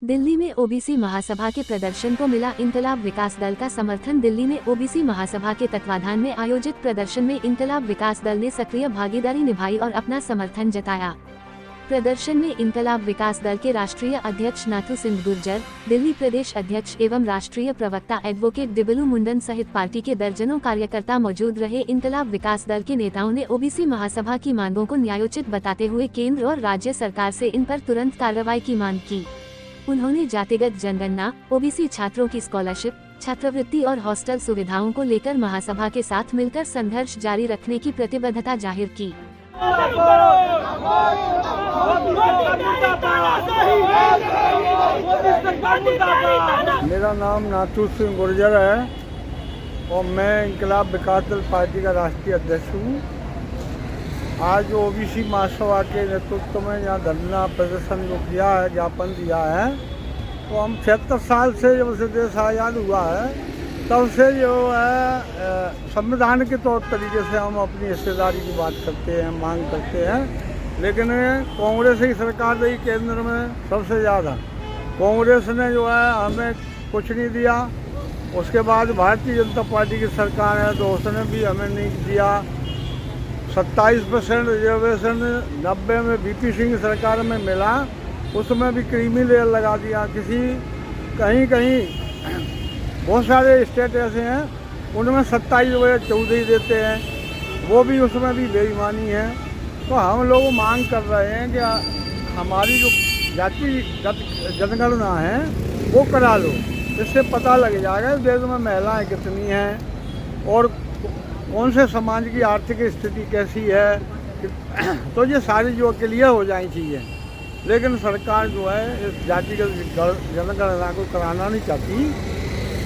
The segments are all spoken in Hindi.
दिल्ली में ओबीसी महासभा के प्रदर्शन को मिला इनकलाब विकास दल का समर्थन। दिल्ली में ओबीसी महासभा के तत्वाधान में आयोजित प्रदर्शन में इनकलाब विकास दल ने सक्रिय भागीदारी निभाई और अपना समर्थन जताया। प्रदर्शन में इनकलाब विकास दल के राष्ट्रीय अध्यक्ष नाथू सिंह गुर्जर, दिल्ली प्रदेश अध्यक्ष एवं राष्ट्रीय प्रवक्ता एडवोकेट दिबलू मुंडन सहित पार्टी के दर्जनों कार्यकर्ता मौजूद रहे। इनकलाब विकास दल के नेताओं ने ओबीसी महासभा की मांगों को न्यायोचित बताते हुए केंद्र और राज्य सरकार से इन पर तुरंत कार्रवाई की मांग की। उन्होंने जातिगत जनगणना, ओबीसी छात्रों की स्कॉलरशिप, छात्रवृत्ति और हॉस्टल सुविधाओं को लेकर महासभा के साथ मिलकर संघर्ष जारी रखने की प्रतिबद्धता जाहिर की। मेरा नाम नाथू सिंह गुर्जर है और मैं इनकलाब विकास दल पार्टी का राष्ट्रीय अध्यक्ष हूँ। आज ओबीसी महासभा के नेतृत्व में यहाँ धरना प्रदर्शन जो किया है, ज्ञापन दिया है, तो हम 76 साल से जब से देश आज़ाद हुआ है तब से जो है संविधान के तौर तरीके से हम अपनी हिस्सेदारी की बात करते हैं, मांग करते हैं। लेकिन कांग्रेस ही सरकार रही केंद्र में सबसे ज़्यादा। कांग्रेस ने जो है हमें कुछ नहीं दिया। उसके बाद भारतीय जनता पार्टी की सरकार है तो उसने भी हमें नहीं दिया। 27% रिजर्वेशन 90 में बीपी सिंह सरकार में मिला, उसमें भी क्रीमी लेयर लगा दिया। कहीं बहुत सारे स्टेट ऐसे हैं उनमें 27 बजे 14 देते हैं, वो भी उसमें भी बेईमानी है। तो हम लोग मांग कर रहे हैं कि हमारी जो जाति जनगणना है वो करा लो, इससे पता लग जाएगा देश में महिलाएं कितनी हैं और कौन से समाज की आर्थिक स्थिति कैसी है। तो ये सारी जो क्लियर हो जानी चाहिए। लेकिन सरकार जो है इस जातिगत जनगणना को कराना नहीं चाहती,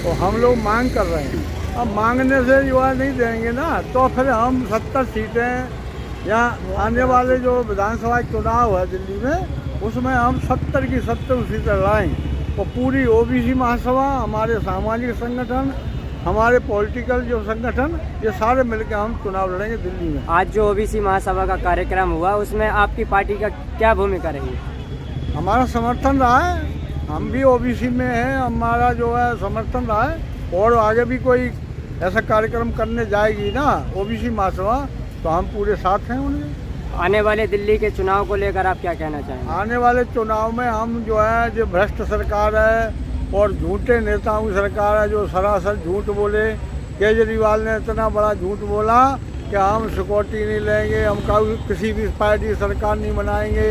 तो हम लोग मांग कर रहे हैं। अब मांगने से जो है नहीं देंगे ना, तो फिर हम 70 सीटें या आने वाले जो विधानसभा चुनाव है दिल्ली में, उसमें हम 70 की 70 सीटें लाएँ। तो पूरी ओबीसी महासभा, हमारे सामाजिक संगठन, हमारे पॉलिटिकल जो संगठन, ये सारे मिलकर हम चुनाव लड़ेंगे दिल्ली में। आज जो ओबीसी महासभा का कार्यक्रम हुआ उसमें आपकी पार्टी का क्या भूमिका रही? हमारा समर्थन रहा है, हम भी ओबीसी में हैं, हमारा जो है समर्थन रहा है। और आगे भी कोई ऐसा कार्यक्रम करने जाएगी ना ओबीसी महासभा, तो हम पूरे साथ हैं उनके। आने वाले दिल्ली के चुनाव को लेकर आप क्या कहना चाहेंगे? आने वाले चुनाव में हम जो है, जो भ्रष्ट सरकार है और झूठे नेताओं की सरकार है जो सरासर झूठ बोले। केजरीवाल ने इतना बड़ा झूठ बोला कि हम सिक्योरिटी नहीं लेंगे, हम किसी भी पार्टी की सरकार नहीं बनाएंगे।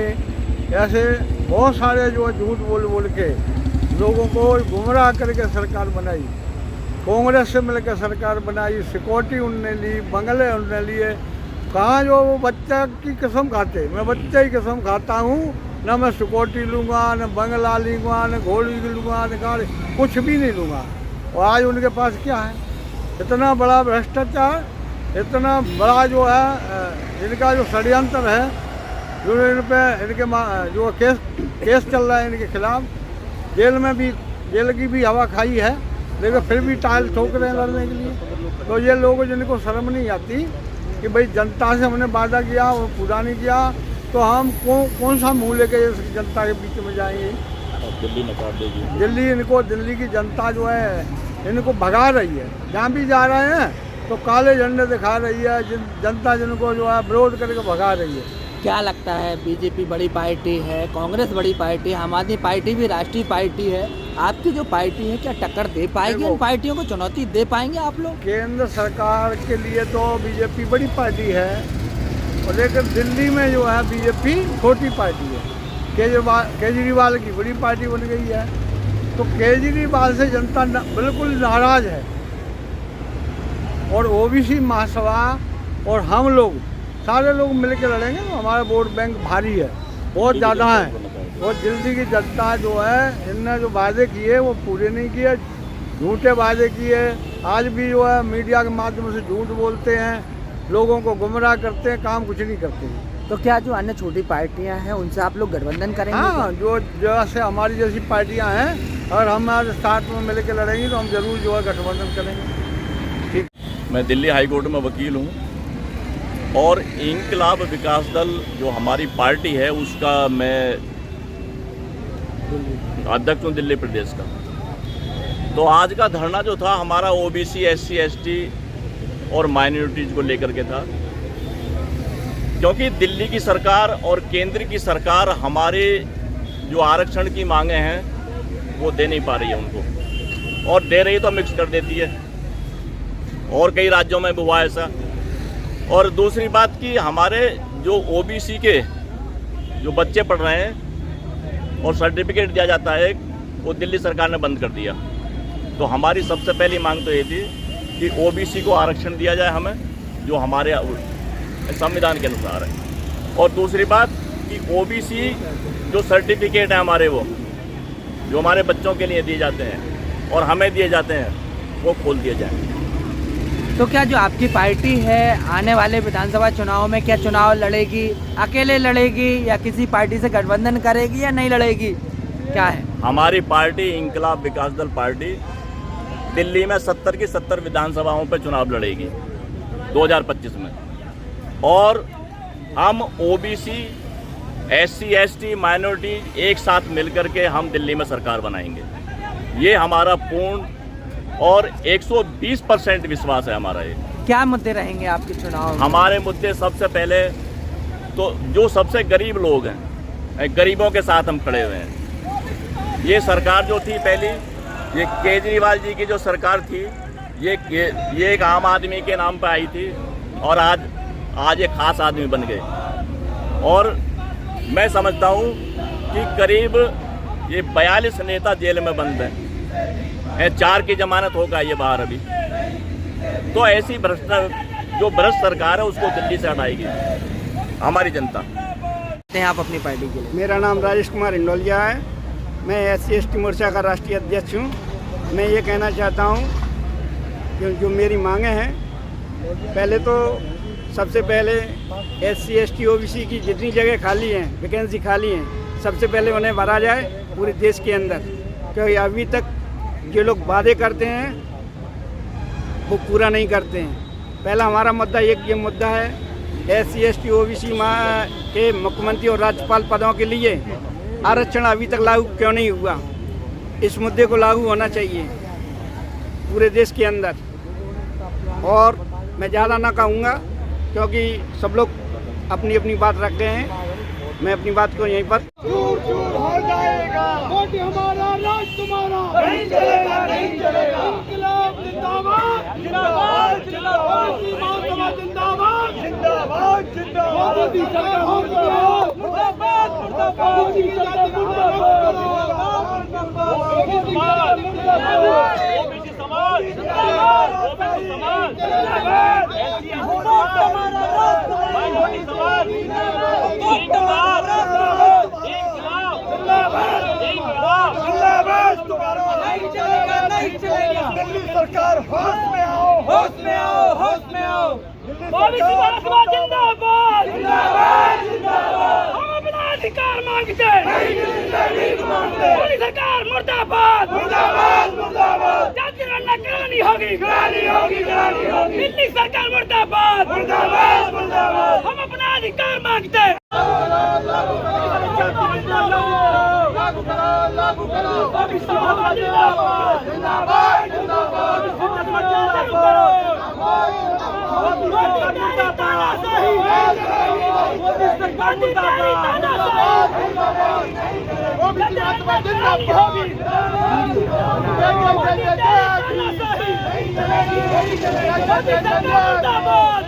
ऐसे बहुत सारे जो झूठ बोल के लोगों को गुमराह करके सरकार बनाई। कांग्रेस से मिलकर सरकार बनाई, सिक्योरिटी उनने ली, बंगले उनने लिए। कहाँ जो वो बच्चा की कसम खाते, मैं बच्चे की कसम खाता हूँ, ना मैं सिक्योरिटी लूँगा, न बंगला लूँगा, न घोड़ी लूँगा, न गाड़ी, कुछ भी नहीं लूँगा। और आज उनके पास क्या है? इतना बड़ा भ्रष्टाचार, इतना बड़ा जो है इनका जो षड्यंत्र है, जो इन पे इनके जो केस चल रहा है इनके खिलाफ। जेल की भी हवा खाई है, लेकिन फिर भी टाइल ठोक रहे हैं लड़ने के लिए। तो ये लोग जिनको शर्म नहीं आती कि भाई जनता से हमने वादा किया और पूरा नहीं किया, तो हम कौन सा मुँह लेके जनता के बीच में जाएंगे? दिल्ली नकार देगी। दिल्ली की जनता जो है इनको भगा रही है। जहाँ भी जा रहे हैं तो काले झंडे दिखा रही है, जनता जिनको जो है विरोध करके भगा रही है। क्या लगता है, बीजेपी बड़ी पार्टी है, कांग्रेस बड़ी पार्टी है, आम आदमी पार्टी भी राष्ट्रीय पार्टी है, आपकी जो पार्टी है क्या टक्कर दे पाएगी? उन पार्टियों को चुनौती दे पाएंगे आप लोग? केंद्र सरकार के लिए तो बीजेपी बड़ी पार्टी है, लेकिन दिल्ली में जो है बीजेपी छोटी पार्टी है। केजरीवाल की बड़ी पार्टी बन गई है, तो केजरीवाल से जनता बिल्कुल नाराज है। और ओबीसी महासभा और हम लोग सारे लोग मिलकर लड़ेंगे। तो हमारा वोट बैंक भारी है, बहुत ज़्यादा है। और दिल्ली की जनता जो है, इनने जो वादे किए वो पूरे नहीं किए, झूठे वादे किए। आज भी जो है मीडिया के माध्यम से झूठ बोलते हैं, लोगों को गुमराह करते हैं, काम कुछ नहीं करते हैं। तो क्या जो अन्य छोटी पार्टियां हैं उनसे आप लोग गठबंधन करेंगे? हाँ, जो जैसे हमारी जैसी पार्टियां हैं और हमारे साथ में मिलकर लड़ेंगी तो हम जरूर जो है गठबंधन करेंगे। ठीक। मैं दिल्ली हाई कोर्ट में वकील हूँ और इनकलाब विकास दल जो हमारी पार्टी है उसका मैं अध्यक्ष हूँ दिल्ली प्रदेश का। तो आज का धरना जो था हमारा ओबीसी, एससी, एसटी और माइनॉरिटीज को लेकर के था, क्योंकि दिल्ली की सरकार और केंद्र की सरकार हमारे जो आरक्षण की मांगे हैं वो दे नहीं पा रही है उनको, और दे रही तो मिक्स कर देती है, और कई राज्यों में भी हुआ ऐसा। और दूसरी बात कि हमारे जो ओबीसी के जो बच्चे पढ़ रहे हैं और सर्टिफिकेट दिया जाता है वो दिल्ली सरकार ने बंद कर दिया। तो हमारी सबसे पहली मांग तो ये थी कि ओबीसी को आरक्षण दिया जाए हमें, जो हमारे संविधान के अनुसार है। और दूसरी बात कि ओबीसी जो सर्टिफिकेट है हमारे, वो जो हमारे बच्चों के लिए दिए जाते हैं और हमें दिए जाते हैं, वो खोल दिए जाए। तो क्या जो आपकी पार्टी है आने वाले विधानसभा चुनाव में क्या चुनाव लड़ेगी, अकेले लड़ेगी या किसी पार्टी से गठबंधन करेगी या नहीं लड़ेगी, क्या है? हमारी पार्टी इंकलाब विकास दल पार्टी दिल्ली में 70 की 70 विधानसभाओं पर चुनाव लड़ेगी 2025 में, और हम ओबीसी, एससी, एसटी, माइनॉरिटी एक साथ मिलकर के हम दिल्ली में सरकार बनाएंगे। ये हमारा पूर्ण और 120% विश्वास है हमारा। ये क्या मुद्दे रहेंगे आपके चुनाव में? हमारे मुद्दे सबसे पहले तो जो सबसे गरीब लोग हैं, गरीबों के साथ हम खड़े हुए हैं। ये सरकार जो थी पहली, ये केजरीवाल जी की जो सरकार थी, ये एक आम आदमी के नाम पे आई थी, और आज एक खास आदमी बन गए। और मैं समझता हूँ कि करीब ये 42 नेता जेल में बंद हैं, 4 की जमानत होगा ये बाहर अभी। तो ऐसी जो भ्रष्ट सरकार है उसको दिल्ली से हटाएगी हमारी जनता। आप अपनी पार्टी के लिए? मेरा नाम राजेश कुमार इंडोलिया है, मैं SC ST मोर्चा का राष्ट्रीय अध्यक्ष हूँ। मैं ये कहना चाहता हूँ कि जो मेरी मांगे हैं, पहले तो सबसे पहले SC ST OBC की जितनी जगह खाली हैं, वैकेंसी खाली हैं, सबसे पहले उन्हें भरा जाए पूरे देश के अंदर, क्योंकि अभी तक जो लोग वादे करते हैं वो पूरा नहीं करते हैं। पहला हमारा मुद्दा ये मुद्दा है, SC ST OBC के मुख्यमंत्री और राज्यपाल पदों के लिए आरक्षण अभी तक लागू क्यों नहीं हुआ? इस मुद्दे को लागू होना चाहिए पूरे देश के अंदर। और मैं ज़्यादा ना कहूँगा क्योंकि सब लोग अपनी अपनी बात रख गए हैं, मैं अपनी बात को यहीं पर हो जाएगा। वोट हमारा, राज तुम्हारा, नहीं चलेगा, नहीं चलेगा। इंकलाब जिंदाबाद, जिंदाबाद, जिंदाबाद, जिंदाबाद, जिंदाबाद, जिंदाबाद, मोदी सरकार मुर्दाबाद, मुर्दाबाद, मुर्दाबाद, मोदी सरकार मुर्दाबाद, मुर्दाबाद, मुर्दाबाद, ओबीसी समाज जिंदाबाद, ओबीसी समाज जिंदाबाद, एससी समाज जिंदाबाद, माइनॉरिटी समाज जिंदाबाद, जिंदाबाद, नहीं चलेगा, नहीं चलेगा। दिल्ली सरकार होश में आओ, होश में आओ, होश में आओ। ओबीसी समाज जिंदाबाद, जिंदाबाद, जिंदाबाद। हम अपना अधिकार मांगते हैं, नहीं मांगते। मोदी सरकार मुर्दाबाद, मुर्दाबाद, मुर्दाबाद। जाति गणना करानी होगी, करानी होगी, करानी होगी। दिल्ली सरकार मुर्दाबाद, मुर्दाबाद, मुर्दाबाद। हम अपना अधिकार मांगते हैं। लागू करो, ओबीसी समाज जिंदाबाद, जिंदाबाद, जिंदाबाद। लागू करो, तानाशाही, मोदी सरकार मुर्दाबाद, ओबीसी आत्मा जिंदाबाद होगी, मुर्दाबाद,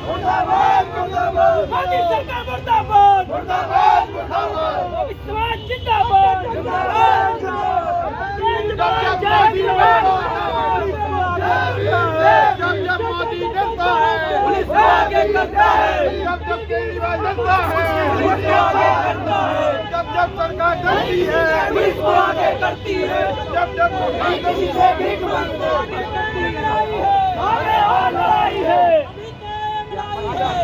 मुर्दाबाद, मुर्दाबाद। मोदी सरकार मुर्दाबाद, मुर्दाबाद, मुर्दाबाद। ओबीसी समाज जिंदाबाद, जिंदाबाद, जब मोदी जनता है, पुलिस आगे करता है, जब केजरीवाल जनता है, पुलिस आगे करता है, जब सरकार करती है, पुलिस को आगे करती है, जब किसी से भीख मांगते आगे और लड़ाई है,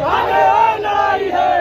आगे और लड़ाई है।